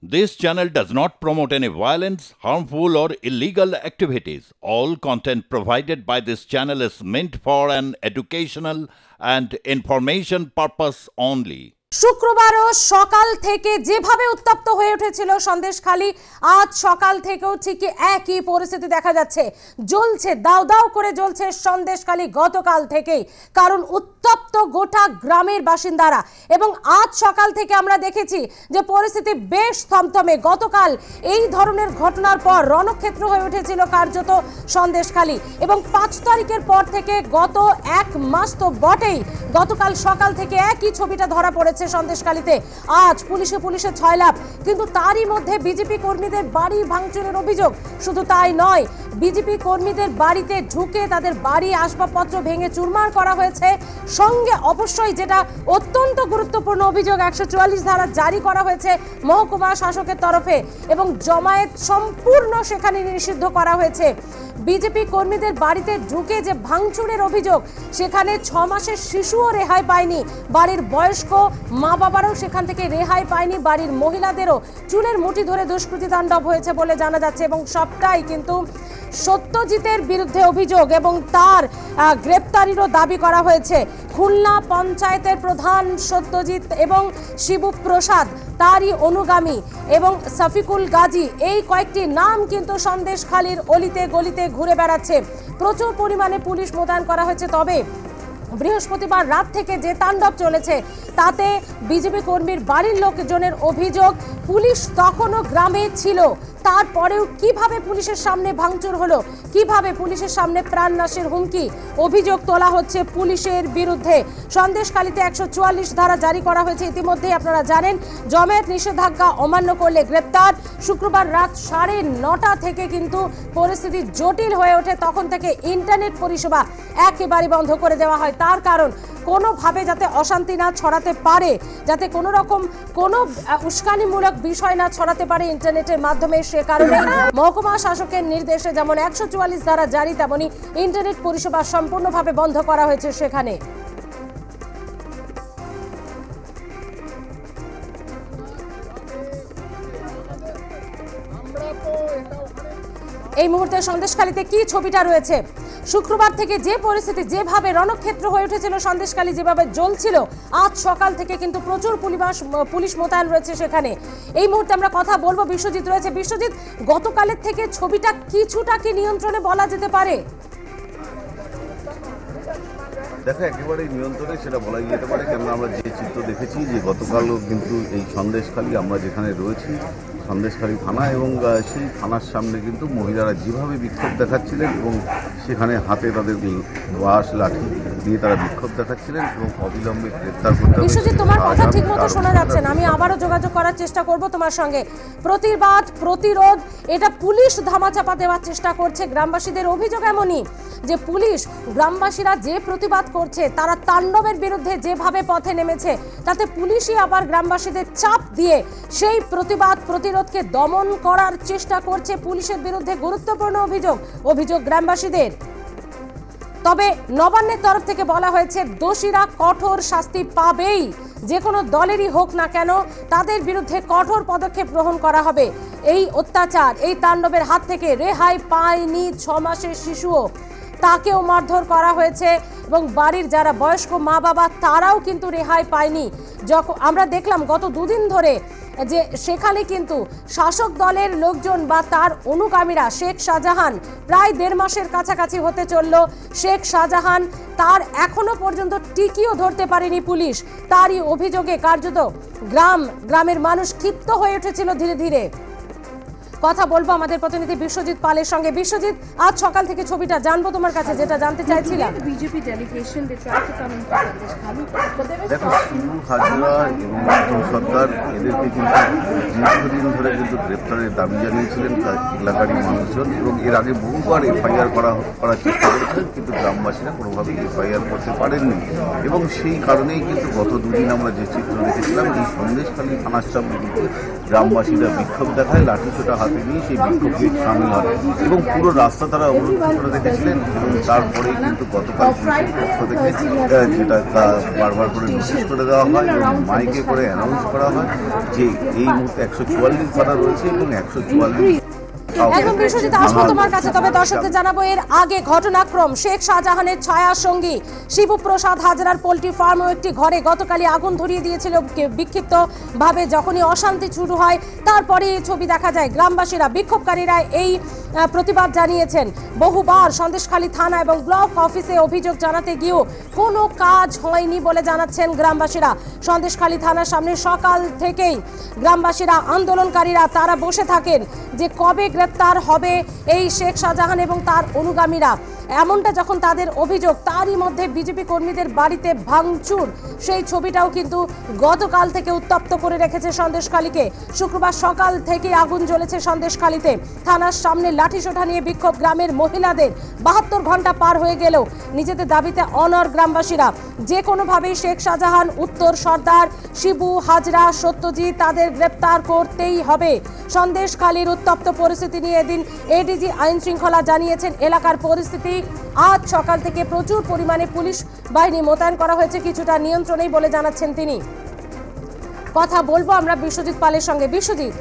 This channel does not promote any violence, harmful, or illegal activities. All content provided by this channel is meant for an educational and information purpose only. শুক্রবারও সকাল থেকে যেভাবে উত্তপ্ত হয়ে উঠেছিল সন্দেশখালী, আজ সকাল থেকেও ঠিক একই পরিস্থিতি দেখা যাচ্ছে। জ্বলছে, দাউ দাউ করে জ্বলছে সন্দেশখালী গতকাল থেকেই, কারণ উত্তপ্ত গোটা গ্রামের বাসিন্দারা। এবং আজ সকাল থেকে আমরা দেখেছি যে পরিস্থিতি বেশ থমথমে। গতকাল এই ধরনের ঘটনার পর রণক্ষেত্র হয়ে উঠেছিল কার্যত সন্দেশখালী, এবং 5 তারিখের পর থেকে গত এক মাস তো বটেই, গতকাল সকাল থেকে একই ছবিটা ধরা পড়েছে সন্দেশখালীতে। আজ পুলিশে ছয়লাভ, কিন্তু তারই মধ্যে বিজেপি কর্মীদের বাড়ি ভাঙচুরের অভিযোগ। শুধু তাই নয়, বিজেপি কর্মীদের বাড়িতে ঢুকে তাদের বাড়ি আসবাবপত্র ভেঙে চুরমার করা হয়েছে। সঙ্গে অবশ্যই যেটা অত্যন্ত গুরুত্বপূর্ণ অভিযোগ, 144 ধারা জারি করা হয়েছে মহকুমা শাসকের তরফে, এবং জমায়েত সম্পূর্ণ সেখানে নিষিদ্ধ করা হয়েছে। বিজেপি কর্মীদের বাড়িতে ঢুকে যে ভাঙচুরের অভিযোগ, সেখানে 6 মাসের শিশুও রেহাই পায়নি, বাড়ির বয়স্ক মা বাবারাও সেখান থেকে রেহাই পায়নি, বাড়ির মহিলাদেরও চুলের মুঠি ধরে দুষ্কৃতী তাণ্ডব হয়েছে বলে জানা যাচ্ছে। এবং সবটাই কিন্তু সত্যজিতের বিরুদ্ধে অভিযোগ, এবং তার গ্রেপ্তারিরও দাবি করা হয়েছে। খুলনা পঞ্চায়েতের প্রধান সত্যজিৎ এবং শিবু প্রসাদ, তারই অনুগামী, এবং সফিকুল গাজী, এই কয়েকটি নাম কিন্তু সন্দেশখালীর অলিতে গলিতে ঘুরে বেড়াচ্ছে। প্রচুর পরিমাণে পুলিশ মোতায়েন করা হয়েছে। তবে বৃহস্পতিবার রাত থেকে যে তাণ্ডব চলেছে, তাতে বিজেপি কর্মীর বাড়ির লোকজনের অভিযোগ, পুলিশ তখনও গ্রামে ছিল, তারপরেও কিভাবে পুলিশের সামনে ভাঙচুর হলো, কিভাবে পুলিশের সামনে প্রাণনাশের হুমকি, অভিযোগ তোলা হচ্ছে পুলিশের বিরুদ্ধে। সন্দেশখালীতে 144 ধারা জারি করা হয়েছে ইতিমধ্যেই, আপনারা জানেন। জমায়েত নিষেধাজ্ঞা অমান্য করলে গ্রেপ্তার। শুক্রবার রাত 9:30 থেকে কিন্তু পরিস্থিতি জটিল হয়ে ওঠে। তখন থেকে ইন্টারনেট পরিষেবা একেবারে বন্ধ করে দেওয়া হয়, তার কারণ কোনোভাবে যাতে অশান্তি না ছড়াতে পারে, যাতে কোনো রকম কোনো উস্কানিমূলক বিষয় না ছড়াতে পারে ইন্টারনেটের মাধ্যমে। সে কারণে মহকুমা শাসকের নির্দেশে যেমন 144 ধারা জারি, তেমনি ইন্টারনেট পরিষেবা সম্পূর্ণভাবে বন্ধ করা হয়েছে সেখানে। এই মুহূর্তে সন্দেশখালীতে কি ছবিটা রয়েছে, শুক্রবার থেকে যে পরিস্থিতি, যেভাবে রণক্ষেত্র হয়ে উঠেছিল সন্দেশখালী, যেভাবে জ্বলছিল, আজ সকাল থেকে কিন্তু প্রচুর পুলিশ মোতায়েন রয়েছে সেখানে। এই মুহূর্তে আমরা কথা বলবো, বিশ্বজিৎ রয়েছে। বিশ্বজিৎ, গতকালের থেকে ছবিটা কিছুটা কি নিয়ন্ত্রণে বলা যেতে পারে? দেখো, একেবারেই নিয়ন্ত্রণে সেটা বলা যেতে পারে, কেননা আমরা যে চিত্র দেখেছি যে গতকালও কিন্তু এই সন্দেশখালী, আমরা যেখানে রয়েছি সন্দেশখালী থানা, এবং সেই থানার সামনে কিন্তু মহিলারা যেভাবে বিক্ষোভ দেখাচ্ছিলেন, এবং সেখানে হাতে তাদের বাঁশ লাঠি দিয়ে তারা বিক্ষোভ দেখাচ্ছিলেন, এবং অবিলম্বে গ্রেপ্তার করতে হবে। বিশ্বজিৎ, তোমার কথা ঠিকমতো শোনা যাচ্ছে না, আমি আবারও যোগাযোগ করার চেষ্টা করব তোমার সঙ্গে। প্রতিবাদ, প্রতিরোধ, এটা পুলিশ ধামাচাপা দেওয়ার চেষ্টা করছে। গ্রামবাসীদের অভিযোগ এমনই যে পুলিশ, গ্রামবাসীরা যে প্রতিবাদ করছে, তারা তাণ্ডবের বিরুদ্ধে যেভাবে পথে নেমেছে, তাতে পুলিশই আবার গ্রামবাসীদের চাপ দিয়ে সেই প্রতিবাদ প্রতিরোধকে দমন করার চেষ্টা করছে। পুলিশের বিরুদ্ধে গুরুত্বপূর্ণ অভিযোগ গ্রামবাসীদের। তবে নবান্নের তরফ থেকে বলা হয়েছে, দোষীরা কঠোর শাস্তি পাবেই, যে কোনো দলেরই হোক না কেন, তাদের বিরুদ্ধে কঠোর পদক্ষেপ গ্রহণ করা হবে। এই অত্যাচার, এই তাণ্ডবের হাত থেকে রেহাই পায়নি 6 মাসের শিশুও, তাকেও মারধর করা হয়েছে, এবং বাড়ির যারা বয়স্ক মা বাবা, তারাও কিন্তু রেহাই পায়নি। যখন আমরা দেখলাম গত 2 দিন ধরে যে সেখানে কিন্তু শাসক দলের লোকজন বা তার অনুগামীরা, শেখ শাহজাহান, প্রায় 1.5 মাসের কাছাকাছি হতে চলল শেখ শাহজাহান, তার এখনো পর্যন্ত টিকিও ধরতে পারেনি পুলিশ। তারই অভিযোগে কার্যত গ্রামের মানুষ ক্ষিপ্ত হয়ে উঠেছিল ধীরে ধীরে। কথা বলবো আমাদের প্রতিনিধি বিশ্বজিৎ পালের সঙ্গে। বিশ্বজিৎ, আজ সকাল থেকে ছবিটা জানবো তোমার কাছে, যেটা জানতে চাইছিলাম। দেখো, শিবু হাজরা এবং অর্জুন সরকার, এদেরকে কিন্তু দীর্ঘদিন ধরে কিন্তু গ্রেপ্তারের দাবি জানিয়েছিলেন এলাকারই মানুষজন, এবং এর আগে বহুবার এফআইআর করার চেষ্টা করেছিলেন, কিন্তু গ্রামবাসীরা কোনোভাবেই এফআইআর করতে পারেননি। এবং সেই কারণেই কিন্তু গত 2 দিন আমরা যে চিত্র দেখেছিলাম, এই সন্দেশখালী থানার সামনে গ্রামবাসীরা বিক্ষোভ দেখায়, লাঠিসোঁটা হাতে নিয়ে সেই বিক্ষোভে সামিল হয় এবং পুরো রাস্তা তারা অবরুদ্ধ করে রেখেছিলেন। এবং তারপরেই কিন্তু গতকাল পুলিশের পক্ষ থেকে যেটা বারবার করে নোটিশ করে দেওয়া হয় এবং মাইকে করে অ্যানাউন্স করা হয় যে এই মুহূর্তে 144 ধারা রয়েছে এবং 144 এখন বিশ্বজিৎ আসবো তোমার কাছে, তবে দর্শকদের জানাবো এর আগে ঘটনাক্রম। শেখ শাহজাহানের ছায়া সঙ্গী শিবপ্রসাদ হাজরার পোল্ট্রি ফার্ম ও একটি ঘরে গতকালই আগুন ধরিয়ে দিয়েছিল বিক্ষিপ্ত ভাবে। যখনই অশান্তি শুরু হয় তারপরে এই ছবি দেখা যায়। গ্রামবাসীরা, বিক্ষোভকারীরা এই প্রতিবাদ জানিয়েছেন। বহুবার সন্দেশখালী থানা এবং ব্লক অফিসে অভিযোগ জানাতে গিয়েও কোনো কাজ হয়নি বলে জানাচ্ছেন গ্রামবাসীরা। সন্দেশখালী থানার সামনে সকাল থেকেই গ্রামবাসীরা, আন্দোলনকারীরা তারা বসে থাকেন যে কবে গ্রেপ্তার হবে এই শেখ শাহজাহান এবং তার অনুগামীরা। এমনটা যখন তাদের অভিযোগ, তারই মধ্যে বিজেপি কর্মীদের বাড়িতে ভাঙচুর, সেই ছবিটাও কিন্তু গতকাল থেকে উত্তপ্ত করে রেখেছে সন্দেশখালীকে। শুক্রবার সকাল থেকে আগুন জ্বলেছে সন্দেশখালীতে। থানার সামনে লাঠিসোঁটা নিয়ে বিক্ষোভ গ্রামের মহিলাদের। 72 ঘন্টা পার হয়ে গেলেও নিজেদের দাবিতে অনড় গ্রামবাসীরা। যে কোনোভাবেই শেখ শাহজাহান, উত্তর সর্দার, শিবু হাজরা, সত্যজিৎ তাদের গ্রেপ্তার করতেই হবে। সন্দেশখালীর উত্তপ্ত পরিস্থিতি নিয়ে এদিন এডিজি আইন শৃঙ্খলা জানিয়েছেন এলাকার পরিস্থিতি আজ সকাল থেকে প্রচুর পরিমাণে পুলিশ বাহিনী মোতায়েন করা হয়েছে, কিছুটা নিয়ন্ত্রণেই বলে জানাচ্ছেন তিনি। কথা বলবো আমরা বিশ্বজিৎ পালের সঙ্গে। বিশ্বজিৎ,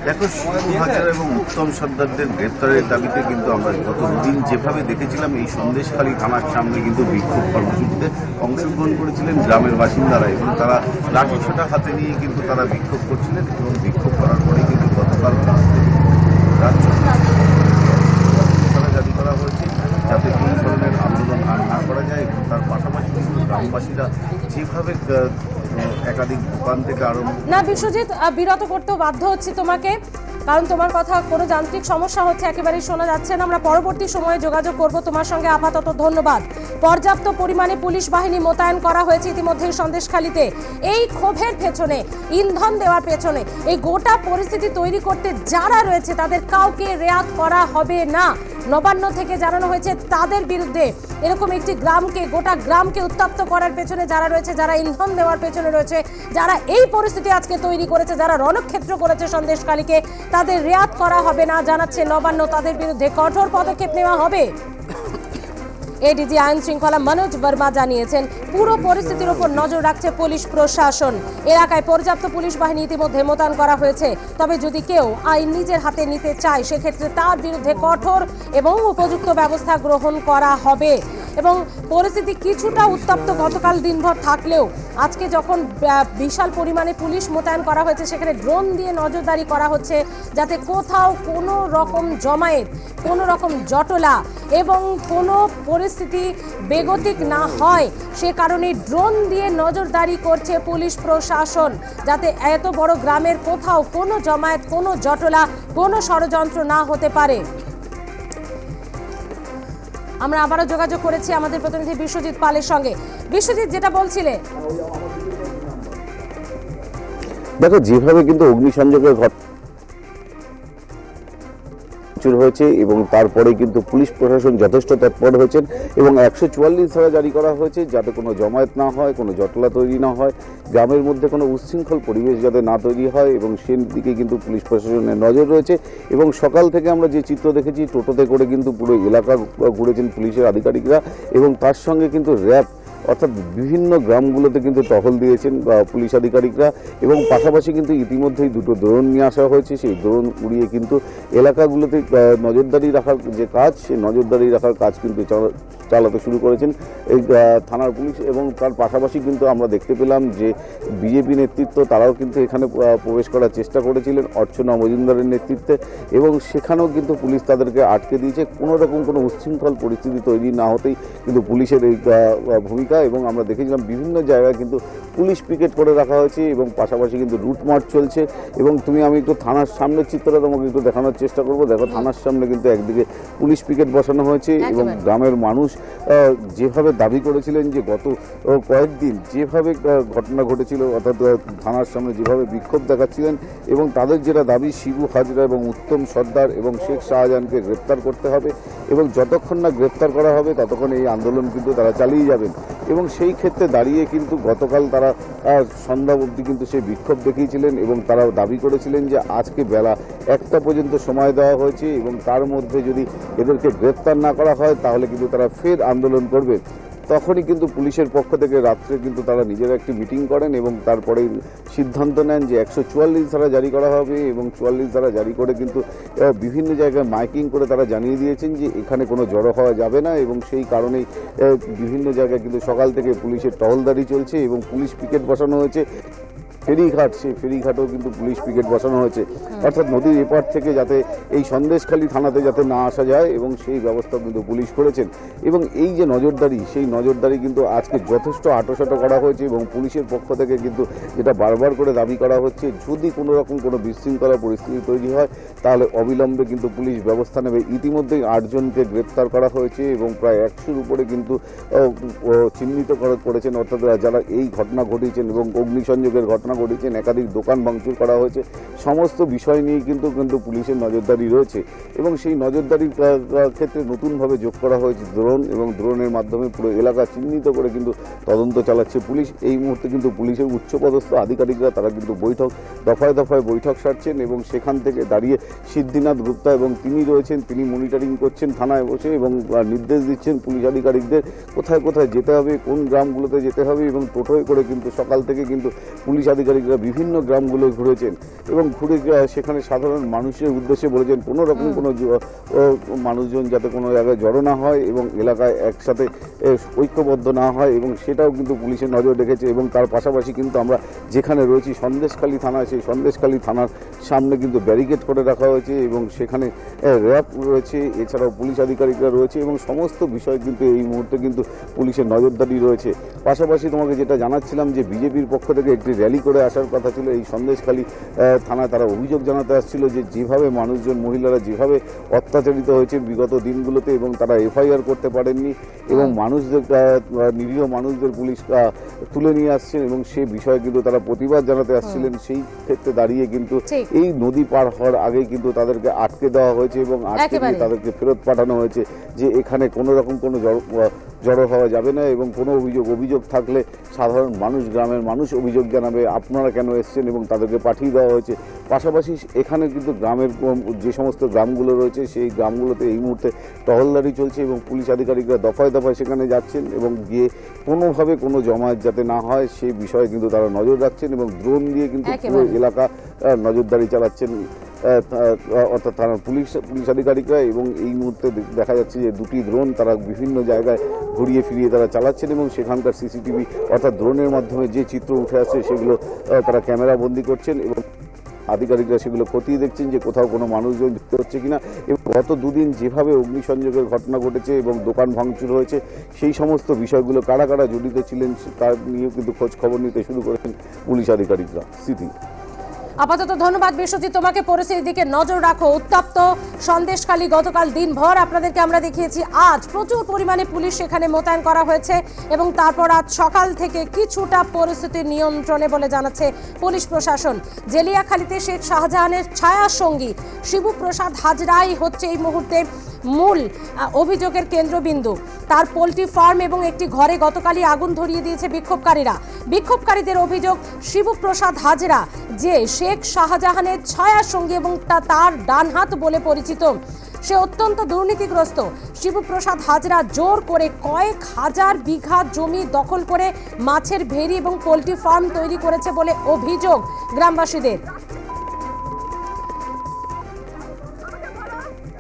দেখো, শিবু হাজারা এবং উত্তম সর্দারদের গ্রেপ্তারের দাবিতে কিন্তু আমরা গতদিন যেভাবে দেখেছিলাম এই সন্দেশখালী থানার সামনে কিন্তু বিক্ষোভ কর্মসূচিতে অংশগ্রহণ করেছিলেন গ্রামের বাসিন্দারা এবং তারা লাঠিসোঁটা হাতে নিয়ে কিন্তু তারা বিক্ষোভ করছিলেন এবং বিক্ষোভ করার পরেই কিন্তু গতকাল রাজ্য জারি করা হয়েছে যাতে কোনো ধরনের আন্দোলন না করা যায়। এবং তার পাশাপাশি কিন্তু গ্রামবাসীরা যেভাবে একাধিক দোকান থেকে আরো না বিশ্বজিৎ, বিরত করতেও বাধ্য হচ্ছি তোমাকে, কারণ তোমার কথা কোনো যান্ত্রিক সমস্যা হচ্ছে, একেবারেই শোনা যাচ্ছে না। আমরা পরবর্তী সময়ে যোগাযোগ করব তোমার সঙ্গে। আপাতত ধন্যবাদ। পর্যাপ্ত পরিমাণে পুলিশ বাহিনী মোতায়েন করা হয়েছে ইতিমধ্যে সন্দেশখালীতে। এই ক্ষোভের পেছনে, ইন্ধন দেওয়ার পেছনে, এই গোটা পরিস্থিতি তৈরি করতে যারা রয়েছে তাদের কাউকে রেয়াত করা হবে না। নবান্ন থেকে জানানো হয়েছে তাদের বিরুদ্ধে এরকম একটি গ্রামকে, গোটা গ্রামকে উত্তপ্ত করার পেছনে যারা রয়েছে, যারা ইন্ধন দেওয়ার পেছনে রয়েছে, যারা এই পরিস্থিতি আজকে তৈরি করেছে, যারা রণক্ষেত্র করেছে সন্দেশখালীকে, তাদের রেয়াত করা হবে না জানাচ্ছে নবান্ন। তাদের বিরুদ্ধে কঠোর পদক্ষেপ নেওয়া হবে। এডিজি আইন শৃঙ্খলা মনোজ বর্মা জানিয়েছেন পুরো পরিস্থিতির উপর নজর রাখছে পুলিশ প্রশাসন। এলাকায় পর্যাপ্ত পুলিশ বাহিনী ইতিমধ্যে মোতায়েন করা হয়েছে। তবে যদি কেউ আইন নিজের হাতে নিতে চায় সেক্ষেত্রে তার বিরুদ্ধে কঠোর এবং উপযুক্ত ব্যবস্থা গ্রহণ করা হবে। এবং পরিস্থিতি কিছুটা উত্তপ্ত গতকাল দিনভর থাকলেও আজকে যখন বিশাল পরিমাণে পুলিশ মোতায়েন করা হয়েছে, সেখানে ড্রোন দিয়ে নজরদারি করা হচ্ছে যাতে কোথাও কোনো রকম জমায়েত, কোনো রকম জটলা এবং কোনো পরিস্থিতি বেগতিক না হয়, সে কারণে ড্রোন দিয়ে নজরদারি করছে পুলিশ প্রশাসন, যাতে এত বড় গ্রামের কোথাও কোনো জমায়েত, কোনো জটলা, কোনো ষড়যন্ত্র না হতে পারে। আমরা আবারও যোগাযোগ করেছি আমাদের প্রতিনিধি বিশ্বজিৎ পালের সঙ্গে। বিশ্বজিৎ, যেটা বলছিলে, দেখো যেভাবে কিন্তু অগ্নিসংযোগের ঘটনা হয়েছে এবং তারপরে কিন্তু পুলিশ প্রশাসন যথেষ্ট তৎপর হয়েছেন এবং 144 ধারা জারি করা হয়েছে যাতে কোনো জমায়েত না হয়, কোনো জটলা তৈরি না হয়, গ্রামের মধ্যে কোনো উচ্ছৃঙ্খল পরিবেশ যাতে না তৈরি হয় এবং সেই দিকে কিন্তু পুলিশ প্রশাসনের নজর রয়েছে। এবং সকাল থেকে আমরা যে চিত্র দেখেছি, টোটোতে করে কিন্তু পুরো এলাকা ঘুরেছেন পুলিশের আধিকারিকরা এবং তার সঙ্গে কিন্তু র্যাব অর্থাৎ বিভিন্ন গ্রামগুলোতে কিন্তু টহল দিয়েছেন পুলিশ আধিকারিকরা এবং পাশাপাশি কিন্তু ইতিমধ্যেই দুটো ড্রোন নিয়ে আসা হয়েছে। সেই ড্রোন উড়িয়ে কিন্তু এলাকাগুলোতে নজরদারি রাখার যে কাজ, সেই নজরদারি রাখার কাজ কিন্তু চালাতে শুরু করেছেন এই থানার পুলিশ। এবং তার পাশাপাশি কিন্তু আমরা দেখতে পেলাম যে বিজেপি নেতৃত্ব তারাও কিন্তু এখানে প্রবেশ করার চেষ্টা করেছিলেন অর্চনা মজুমদারের নেতৃত্বে এবং সেখানেও কিন্তু পুলিশ তাদেরকে আটকে দিয়েছে। কোনো রকম কোনো উচ্ছৃঙ্খল পরিস্থিতি তৈরি না হতেই কিন্তু পুলিশের এই ভূমিকা। এবং আমরা দেখেছিলাম বিভিন্ন জায়গায় কিন্তু পুলিশ পিকেট করে রাখা হয়েছে এবং পাশাপাশি কিন্তু রুট মার্চ চলছে। এবং আমি একটু থানার সামনের চিত্রটা তোমাকে একটু দেখানোর চেষ্টা করবো। দেখো, থানার সামনে কিন্তু একদিকে পুলিশ পিকেট বসানো হয়েছে এবং গ্রামের মানুষ যেভাবে দাবি করেছিলেন যে গত কয়েকদিন যেভাবে ঘটনা ঘটেছিল, অর্থাৎ থানার সামনে যেভাবে বিক্ষোভ দেখাচ্ছিলেন এবং তাদের যেটা দাবি শিবু হাজরা এবং উত্তম সর্দার এবং শেখ শাহজাহানকে গ্রেপ্তার করতে হবে এবং যতক্ষণ না গ্রেপ্তার করা হবে ততক্ষণ এই আন্দোলন কিন্তু তারা চালিয়ে যাবেন। এবং সেই ক্ষেত্রে দাঁড়িয়ে কিন্তু গতকাল তারা সন্ধ্যা অবধি কিন্তু সেই বিক্ষোভ দেখিয়েছিলেন এবং তারা দাবি করেছিলেন যে আজকে বেলা 1টা পর্যন্ত সময় দেওয়া হয়েছে এবং তার মধ্যে যদি এদেরকে গ্রেপ্তার না করা হয় তাহলে কিন্তু তারা ফের আন্দোলন করবে। তখনই কিন্তু পুলিশের পক্ষ থেকে রাত্রে কিন্তু তারা নিজেরা একটি মিটিং করেন এবং তারপরে সিদ্ধান্ত নেন যে 144 ধারা জারি করা হবে এবং 44 ধারা জারি করে কিন্তু বিভিন্ন জায়গায় মাইকিং করে তারা জানিয়ে দিয়েছেন যে এখানে কোনো জড়ো হওয়া যাবে না এবং সেই কারণেই বিভিন্ন জায়গায় কিন্তু সকাল থেকে পুলিশের টহলদারি চলছে এবং পুলিশ পিকেট বসানো হয়েছে। ফেরিঘাট, সেই ফেরিঘাটেও কিন্তু পুলিশ পিকেট বসানো হয়েছে, অর্থাৎ নদীর এপার থেকে যাতে এই সন্দেশখালী থানাতে যাতে না আসা যায় এবং সেই ব্যবস্থা কিন্তু পুলিশ করেছেন। এবং এই যে নজরদারি, সেই নজরদারি কিন্তু আজকে যথেষ্ট আঁটোসাঁটো করা হয়েছে এবং পুলিশের পক্ষ থেকে কিন্তু যেটা বারবার করে দাবি করা হচ্ছে যদি কোনো রকম কোনো বিশৃঙ্খলা পরিস্থিতি তৈরি হয় তাহলে অবিলম্বে কিন্তু পুলিশ ব্যবস্থা নেবে। ইতিমধ্যেই 8 জনকে গ্রেপ্তার করা হয়েছে এবং প্রায় 100-র উপরে কিন্তু চিহ্নিত করেছেন, অর্থাৎ যারা এই ঘটনা ঘটিয়েছেন এবং অগ্নিসংযোগের ঘটনা ঘটেছেন, একাধিক দোকান ভাঙচুর করা হয়েছে, সমস্ত বিষয় নিয়ে কিন্তু পুলিশের নজরদারি রয়েছে। এবং সেই নজরদারির ক্ষেত্রে নতুনভাবে যোগ করা হয়েছে ড্রোন এবং ড্রোনের মাধ্যমে পুরো এলাকা চিহ্নিত করে কিন্তু তদন্ত চালাচ্ছে পুলিশ। এই মুহূর্তে কিন্তু পুলিশের উচ্চপদস্থ আধিকারিকরা তারা কিন্তু দফায় দফায় বৈঠক সারছেন এবং সেখান থেকে দাঁড়িয়ে সিদ্ধিনাথ গুপ্তা এবং তিনি রয়েছেন, তিনি মনিটরিং করছেন থানায় বসে এবং নির্দেশ দিচ্ছেন পুলিশ আধিকারিকদের কোথায় কোথায় যেতে হবে, কোন গ্রামগুলোতে যেতে হবে এবং টোটোয় করে কিন্তু সকাল থেকে কিন্তু পুলিশ আধিকারিকরা বিভিন্ন গ্রামগুলো ঘুরেছেন এবং ঘুরে সেখানে সাধারণ মানুষের উদ্দেশ্যে বলেছেন কোনো রকম কোনো মানুষজন যাতে কোনো জায়গায় জড়ো না হয় এবং এলাকায় একসাথে ঐক্যবদ্ধ না হয় এবং সেটাও কিন্তু পুলিশের নজর রেখেছে। এবং তার পাশাপাশি কিন্তু আমরা যেখানে রয়েছি সন্দেশখালী থানা, সেই সন্দেশখালী থানার সামনে কিন্তু ব্যারিকেড করে রাখা হয়েছে এবং সেখানে র্যাব রয়েছে, এছাড়াও পুলিশ আধিকারিকরা রয়েছে এবং সমস্ত বিষয় কিন্তু এই মুহূর্তে কিন্তু পুলিশের নজরদারি রয়েছে। পাশাপাশি তোমাকে যেটা জানাচ্ছিলাম যে বিজেপির পক্ষ থেকে একটি র্যালি করে আসার কথা ছিল এই সন্দেশখালী থানায়, তারা অভিযোগ জানাতে আসছিল যে যেভাবে মানুষজন, মহিলারা যেভাবে অত্যাচারিত হয়েছে বিগত দিনগুলোতে এবং তারা এফআইআর করতে পারেননি এবং মানুষদের, নিরীহ মানুষদের পুলিশ তুলে নিয়ে আসছেন এবং সে বিষয়ে কিন্তু তারা প্রতিবাদ জানাতে আসছিলেন। সেই ক্ষেত্রে দাঁড়িয়ে কিন্তু এই নদী পার হওয়ার আগে কিন্তু তাদেরকে আটকে দেওয়া হয়েছে এবং আটকে দিয়ে তাদেরকে ফেরত পাঠানো হয়েছে যে এখানে কোনো রকম কোনো জড়ো হওয়া যাবে না এবং কোনো অভিযোগ থাকলে সাধারণ মানুষ, গ্রামের মানুষ অভিযোগ জানাবে আপনারা কেন এসছেন এবং তাদেরকে পাঠিয়ে দেওয়া হয়েছে। পাশাপাশি এখানে কিন্তু গ্রামের যে সমস্ত গ্রামগুলো রয়েছে সেই গ্রামগুলোতে এই মুহূর্তে টহলদারি চলছে এবং পুলিশ আধিকারিকরা দফায় দফায় সেখানে যাচ্ছেন এবং গিয়ে কোনোভাবে কোনো জমায়েত যাতে না হয় সেই বিষয়ে কিন্তু তারা নজর রাখছেন এবং ড্রোন দিয়ে কিন্তু পুরো এলাকা নজরদারি চালাচ্ছেন অর্থাৎ থানার পুলিশ আধিকারিকরা। এবং এই মুহূর্তে দেখা যাচ্ছে যে 2টি ড্রোন তারা বিভিন্ন জায়গায় ঘুরিয়ে ফিরিয়ে তারা চালাচ্ছেন এবং সেখানকার সিসিটিভি অর্থাৎ ড্রোনের মাধ্যমে যে চিত্র উঠে আসছে সেগুলো তারা ক্যামেরা বন্দি করছেন এবং আধিকারিকরা সেগুলো খতিয়ে দেখছেন যে কোথাও কোনো মানুষজন যুক্ত হচ্ছে কিনা। এবং গত 2 দিন যেভাবে অগ্নিসংযোগের ঘটনা ঘটেছে এবং দোকান ভাঙচুর হয়েছে সেই সমস্ত বিষয়গুলো কারা কারা জড়িত ছিলেন তার নিয়েও কিন্তু খোঁজ খবর নিতে শুরু করেছেন পুলিশ আধিকারিকরা। স্মৃতি, আপাতত ধন্যবাদ বিশ্বজিৎ, তোমাকে পরিস্থিতির দিকে নজর রাখো। উত্তপ্ত সন্দেশখালী, গতকাল দিনভর আপনাদেরকে আমরা দেখিয়েছি, আজ প্রচুর পরিমাণে পুলিশ সেখানে মোতায়েন করা হয়েছে এবং তারপর আজ সকাল থেকে কিছুটা পরিস্থিতির নিয়ন্ত্রণে বলে জানাচ্ছে পুলিশ প্রশাসন। জেলিয়াখালীতে শেখ শাহজাহানের ছায়ার সঙ্গী শিবু প্রসাদ হাজরাই হচ্ছে এই মুহূর্তে মূল অভিযোগের কেন্দ্রবিন্দু। তার পোল্ট্রি ফার্ম এবং একটি ঘরে গতকালই আগুন ধরিয়ে দিয়েছে বিক্ষোভকারীদের অভিযোগ শিবু প্রসাদ হাজরা যে শেখ শাহজাহানের ছায়ার সঙ্গী এবং তার ডানহাত বলে পরিচিত, সে অত্যন্ত দুর্নীতিগ্রস্ত। শিবু প্রসাদ হাজরা জোর করে কয়েক হাজার বিঘা জমি দখল করে মাছের ভেড়ি এবং পোল্ট্রি ফার্ম তৈরি করেছে বলে অভিযোগ গ্রামবাসীদের।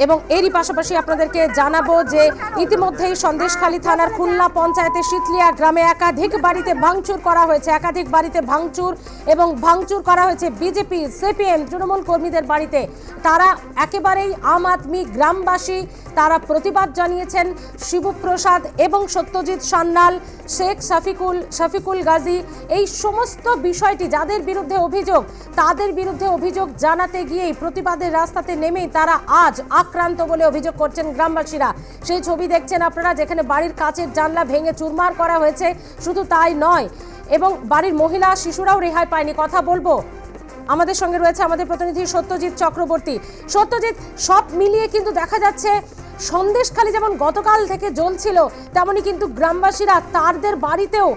এবং এরই পাশাপাশি আপনাদেরকে জানাবো যে ইতিমধ্যেই সন্দেশখালী থানার খুলনা পঞ্চায়েতের শীতলিয়া গ্রামে একাধিক বাড়িতে ভাঙচুর করা হয়েছে, এবং ভাঙচুর করা হয়েছে বিজেপি, সিপিএম, তৃণমূল কর্মীদের বাড়িতে। তারা একেবারেই আম আদমি গ্রামবাসী, তারা প্রতিবাদ জানিয়েছেন শিবু প্রসাদ এবং সত্যজিৎ সান্যাল, শেখ শফিকুল গাজী, এই সমস্ত বিষয়টি যাদের বিরুদ্ধে অভিযোগ তাদের বিরুদ্ধে অভিযোগ জানাতে গিয়েই প্রতিবাদের রাস্তাতে নেমেই তারা আজ আক্রান্ত বলে অভিযোগ করছেন গ্রামবাসীরা। সেই ছবি দেখছেন আপনারা, যেখানে বাড়ির কাচের জানলা ভেঙে চুরমার করা হয়েছে। শুধু তাই নয়, এবং বাড়ির মহিলা শিশুরাও রেহাই পায়নি। কথা বলবো, আমাদের সঙ্গে রয়েছে আমাদের প্রতিনিধি সত্যজিৎ চক্রবর্তী। সত্যজিৎ, সব মিলিয়ে কিন্তু দেখা যাচ্ছে সন্দেশখালী যেমন গতকাল থেকে জ্বলছিল, তেমনি কিন্তু গ্রামবাসীরা তাদের বাড়িতেও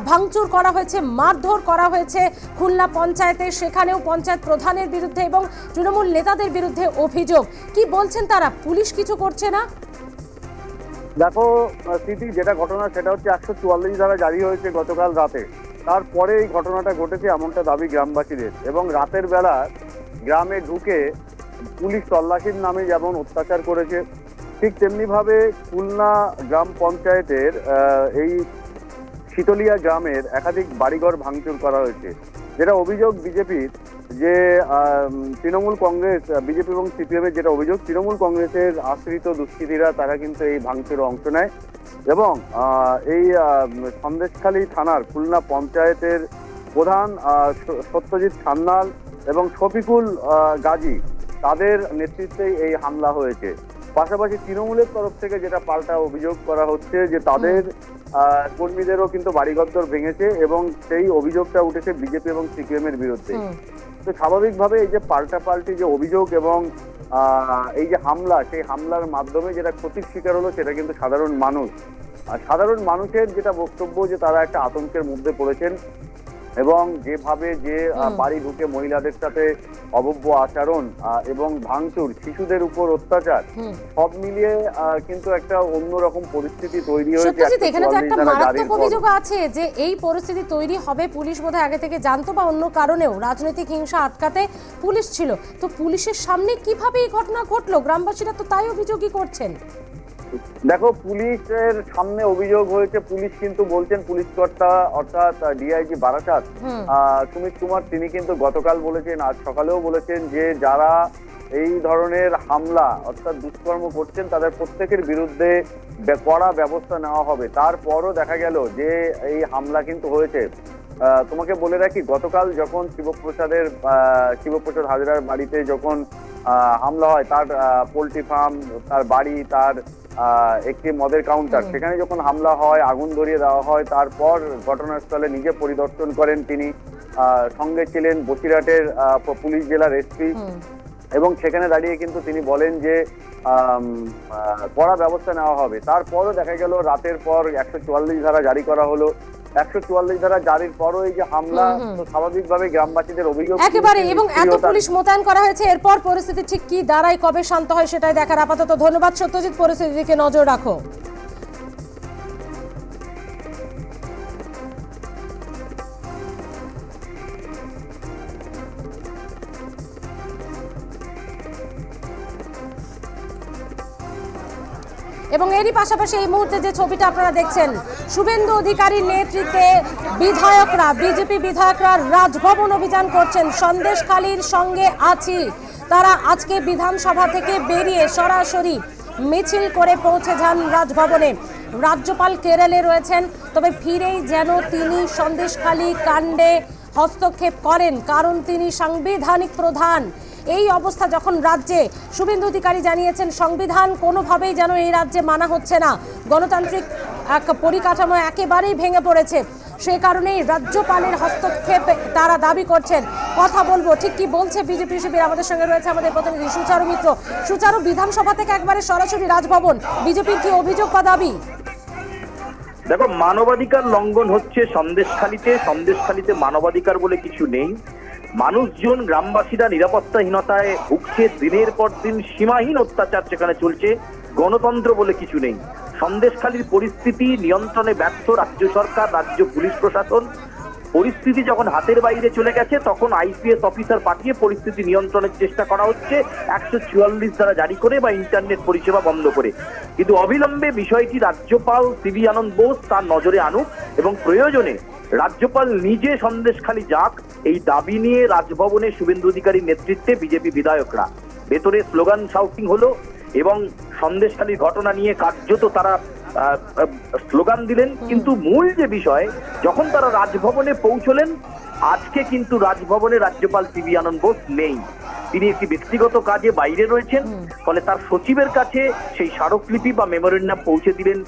ভাঙচুর করা হয়েছে, মারধর করা হয়েছে খুলনা পঞ্চায়েতে। সেখানেও পঞ্চায়েত প্রধানের বিরুদ্ধে এবং তৃণমূল নেতাদের বিরুদ্ধে অভিযোগ। কি বলছেন তারা? পুলিশ কিছু করছে না? দেখো স্মৃতি, যেটা ঘটনা সেটা হচ্ছে 144 ধারা জারি হয়েছে গতকাল রাতে, তারপরে এই ঘটনাটা ঘটেছে এমনটা দাবি গ্রামবাসীদের। এবং রাতের বেলা গ্রামে ঢুকে পুলিশ তল্লাশির নামে যেমন অত্যাচার করেছে, ঠিক তেমনিভাবে খুলনা গ্রাম পঞ্চায়েতের এই শীতলিয়া গ্রামের একাধিক বাড়িঘর ভাঙচুর করা হয়েছে। যেটা অভিযোগ বিজেপির, যে তৃণমূল কংগ্রেস, বিজেপি এবং সিপিএমের যেটা অভিযোগ, তৃণমূল কংগ্রেসের আশ্রিত দুষ্কৃতীরা তারা কিন্তু এই ভাঙচুরে অংশ নেয় এবং এই সন্দেশখালী থানার খুলনা পঞ্চায়েতের প্রধান সত্যজিৎ সান্যাল এবং শফিকুল গাজী তাদের নেতৃত্বে এই হামলা হয়েছে। পাশাপাশি তৃণমূলের তরফ থেকে যেটা পাল্টা অভিযোগ করা হচ্ছে যে তাদের কর্মীদেরও কিন্তু বাড়িঘর ভেঙেছে এবং সেই অভিযোগটা উঠেছে বিজেপি এবং সিপিএম এর বিরুদ্ধে। তো স্বাভাবিকভাবে এই যে পাল্টাপাল্টি যে অভিযোগ এবং এই যে হামলা, সেই হামলার মাধ্যমে যেটা ক্ষতির শিকার হলো সেটা কিন্তু সাধারণ মানুষ। আর সাধারণ মানুষের যেটা বক্তব্য যে তারা একটা আতঙ্কের মধ্যে পড়েছেন এবং যেভাবে যে বাড়ি ঢুকে মহিলাদের সাথে অভব্য আচরণ এবং ভাঙচুর, শিশুদের উপর অত্যাচার, সব মিলিয়ে কিন্তু একটা অন্যরকম পরিস্থিতি তৈরি হয়েছে। এখানে তো একটা মারাত্মক অভিযোগ আছে যে এই পরিস্থিতি তৈরি হবে, পুলিশ বোধহয় আগে থেকে জানতো বা অন্য কারণেও রাজনৈতিক হিংসা আটকাতে পুলিশ ছিল। তো পুলিশের সামনে কিভাবে এই ঘটনা ঘটলো? গ্রামবাসীরা তো তাই অভিযোগই করছেন। দেখো, পুলিশের সামনে অভিযোগ হয়েছে, পুলিশ কিন্তু বলছেন, পুলিশ কর্তা অর্থাৎ ডিআইজি বারাসাত সুমিত কুমার, তিনি কিন্তু গতকাল বলেছেন, আজ সকালেও বলেছেন যে যারা এই ধরনের হামলা অর্থাৎ দুষ্কর্ম করছেন তাদের প্রত্যেকের বিরুদ্ধে কড়া ব্যবস্থা নেওয়া হবে। তারপরও দেখা গেল যে এই হামলা কিন্তু হয়েছে। তোমাকে বলে রাখি, গতকাল যখন শিবপ্রসাদ হাজরার বাড়িতে যখন হামলা হয়, তার পোল্ট্রি ফার্ম, তার বাড়ি, তার একটি মদের কাউন্টার, সেখানে যখন হামলা হয়, আগুন ধরিয়ে দেওয়া হয়, তারপর ঘটনাস্থলে নিজে পরিদর্শন করেন তিনি। সঙ্গে ছিলেন বসিরহাটের পুলিশ জেলার এসপি এবং সেখানে দাঁড়িয়ে কিন্তু তিনি বলেন যে কড়া ব্যবস্থা নেওয়া হবে। তারপরও দেখা গেল রাতের পর 144 ধারা জারি করা হলো। 144 ধারা জারির পরও এই যে হামলা, তো স্বাভাবিকভাবে গ্রামবাসীদের অভিযোগ একেবারে, এবং এত পুলিশ মোতায়েন করা হয়েছে, এরপর পরিস্থিতি ঠিক কি দাঁড়ায়, কবে শান্ত হয় সেটাই দেখার। আপাতত ধন্যবাদ সত্যজিৎ, পরিস্থিতির দিকে নজর রাখো। এবং এরই পাশাপাশি এই মুহূর্তে যে ছবিটা আপনারা দেখছেন, শুভেন্দু অধিকারীর নেতৃত্বে বিধায়করা, বিজেপি বিধায়করা রাজভবন অভিযান করছেন। সন্দেশখালীর সঙ্গে আছি, তারা আজকে বিধানসভা থেকে বেরিয়ে সরাসরি মিছিল করে পৌঁছে যান রাজভবনে। রাজ্যপাল কেরালে রয়েছেন, তবে ফিরেই যেন তিনি সন্দেশখালী কাণ্ডে হস্তক্ষেপ করেন, কারণ তিনি সাংবিধানিক প্রধান। এই অবস্থা যখন রাজ্যে, শুভেন্দু অধিকারী জানিয়েছেন সংবিধান কোনোভাবেই যেন এই রাজ্যে মানা হচ্ছে না, গণতান্ত্রিক এক পরিকাঠামো একেবারেই ভেঙে পড়েছে, সে কারণেই রাজ্যপালের হস্তক্ষেপ তারা দাবি করছেন। কথা বলবো ঠিক কি বলছে বিজেপি শিবির। আমাদের সঙ্গে রয়েছে আমাদের প্রতিনিধি সুচারু মিত্র। সুচারু, বিধানসভা থেকে একবারে সরাসরি রাজভবন, বিজেপির কি অভিযোগ বা দাবি? দেখো, মানবাধিকার লঙ্ঘন হচ্ছে সন্দেশখালীতে মানবাধিকার বলে কিছু নেই। মানুষজন, গ্রামবাসীরা নিরাপত্তাহীনতায় ভুগছে, দিনের পর দিন সীমাহীন অত্যাচার সেখানে চলছে, গণতন্ত্র বলে কিছু নেই। সন্দেশখালীর পরিস্থিতি নিয়ন্ত্রণে ব্যর্থ রাজ্য সরকার, রাজ্য পুলিশ প্রশাসন। পরিস্থিতি যখন হাতের বাইরে চলে গেছে তখন আইপিএস অফিসার পাঠিয়ে পরিস্থিতি নিয়ন্ত্রণের চেষ্টা করা হচ্ছে 144 ধারা জারি করে বা ইন্টারনেট পরিষেবা বন্ধ করে। কিন্তু অবিলম্বে বিষয়টি রাজ্যপাল সিবি আনন্দ বোস তার নজরে আনুক এবং প্রয়োজনে রাজ্যপাল নিজে সন্দেশখালী যাক, এই দাবি নিয়ে রাজভবনে শুভেন্দু অধিকারীর নেতৃত্বে বিজেপি বিধায়করা ভেতরে স্লোগান শাউটিং হলো এবং সন্দেশখালীর ঘটনা নিয়ে কার্যত তারা স্লোগান দিলেন। কিন্তু মূল যে বিষয়, যখন তারা রাজভবনে পৌঁছলেন, আজকে কিন্তু রাজভবনে রাজ্যপাল সিবি আনন্দ বোস নেই। তিনি একটি ব্যক্তিগত কাজে বাইরে রয়েছেন, ফলে তার সচিবের কাছে সেই স্মারকলিপি বা মেমোরেন্ডাম পৌঁছে দিলেন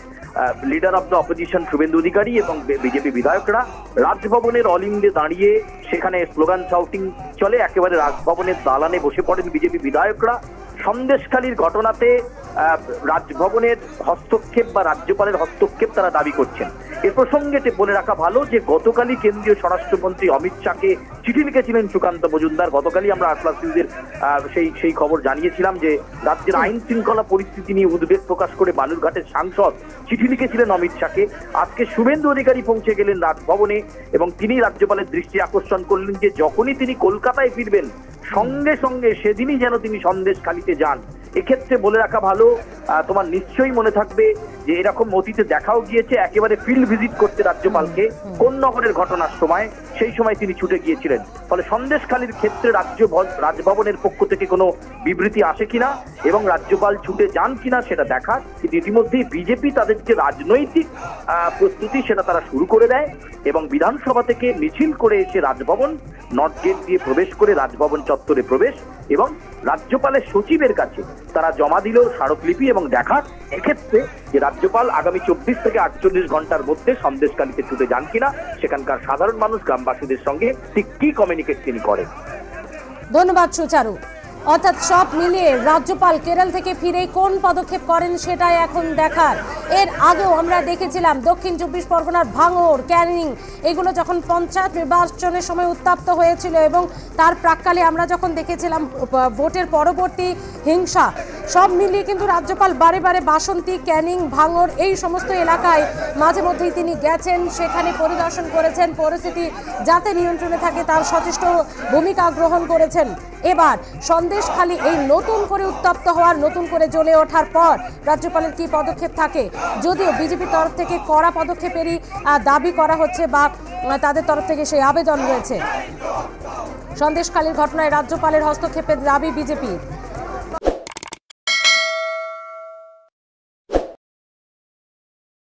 leader of the opposition Suvendu Adhikari এবং বিজেপি বিধায়করা। রাজভবনের অলিন্দে দাঁড়িয়ে সেখানে স্লোগান শাউটিং চলে, একেবারে রাজভবনের দালানে বসে পড়েন বিজেপি বিধায়করা। সন্দেশখালীর ঘটনাতে রাজভবনের হস্তক্ষেপ বা রাজ্যপালের হস্তক্ষেপ তারা দাবি করছেন। এ প্রসঙ্গে বলে রাখা ভালো যে গতকালই কেন্দ্রীয় স্বরাষ্ট্রমন্ত্রী অমিত শাহকে চিঠি লিখেছিলেন সুকান্ত মজুমদার। গতকালই আমরা আটলাস নিউজের সেই খবর জানিয়েছিলাম যে রাজ্যের আইন শৃঙ্খলা পরিস্থিতি নিয়ে উদ্বেগ প্রকাশ করে বালুরঘাটের সাংসদ চিঠি লিখেছিলেন অমিত শাহকে। আজকে শুভেন্দু অধিকারী পৌঁছে গেলেন রাজভবনে এবং তিনি রাজ্যপালের দৃষ্টি আকর্ষণ করলেন যে যখনই তিনি কলকাতায় ফিরবেন সঙ্গে সঙ্গে সেদিনই যেন তিনি সন্দেশখালীতে যান। এক্ষেত্রে বলে রাখা ভালো, তোমার নিশ্চয়ই মনে থাকবে যে এরকম অতীতে দেখাও গিয়েছে একেবারে ফিল্ড ভিজিট করতে রাজ্যপালকে কোন নগরের ঘটনার সময়, সেই সময় তিনি ছুটে গিয়েছিলেন। ফলে সন্দেশখালীর ক্ষেত্রে রাজভবনের পক্ষ থেকে কোনো বিবৃতি আসে কিনা এবং রাজ্যপাল ছুটে যান কিনা সেটা দেখা। কিন্তু ইতিমধ্যেই বিজেপি তাদের যে রাজনৈতিক প্রস্তুতি সেটা তারা শুরু করে দেয় এবং বিধানসভা থেকে মিছিল করে এসে রাজভবন নর্থ গেট দিয়ে প্রবেশ করে রাজভবন চত্বরে প্রবেশ এবং রাজ্যপালের সচিবের কাছে তারা জমা দিল স্মারকলিপি এবং দেখা এক্ষেত্রে যে রাজ্যপাল আগামী 24 থেকে 48 ঘন্টার মধ্যে সন্দেশখালীতে ছুটে যান কিনা, সেখানকার সাধারণ মানুষ গ্রামবাসীদের সঙ্গে ঠিক কি কমিউনিকেট তিনি করেন। ধন্যবাদ সুচারু। অর্থাৎ সব মিলিয়ে রাজ্যপাল কেরল থেকে ফিরে কোন পদক্ষেপ করেন সেটাই এখন দেখার। এর আগেও আমরা দেখেছিলাম দক্ষিণ 24 পরগনার ভাঙড়, ক্যানিং এগুলো যখন পঞ্চায়েত নির্বাচনের সময় উত্তপ্ত হয়েছিল এবং তার প্রাক্কালে আমরা যখন দেখেছিলাম ভোটের পরবর্তী হিংসা, সব মিলিয়ে কিন্তু রাজ্যপাল বারে বারে বাসন্তী, ক্যানিং, ভাঙড় এই সমস্ত এলাকায় মাঝে মধ্যেই তিনি গেছেন, সেখানে পরিদর্শন করেছেন, পরিস্থিতি যাতে নিয়ন্ত্রণে থাকে তার সচেষ্ট ভূমিকা গ্রহণ করেছেন। এবার সন্দেশখালী এই নতুন করে উত্তপ্ত হওয়ার, নতুন করে জ্বলে ওঠার পর রাজ্যপালের কি পদক্ষেপ থাকে, যদিও বিজেপির তরফ থেকে কড়া পদক্ষেপেরই দাবি করা হচ্ছে বা তাদের তরফ থেকে সেই আবেদন রয়েছে। সন্দেশখালীর ঘটনায় রাজ্যপালের হস্তক্ষেপের দাবি বিজেপির।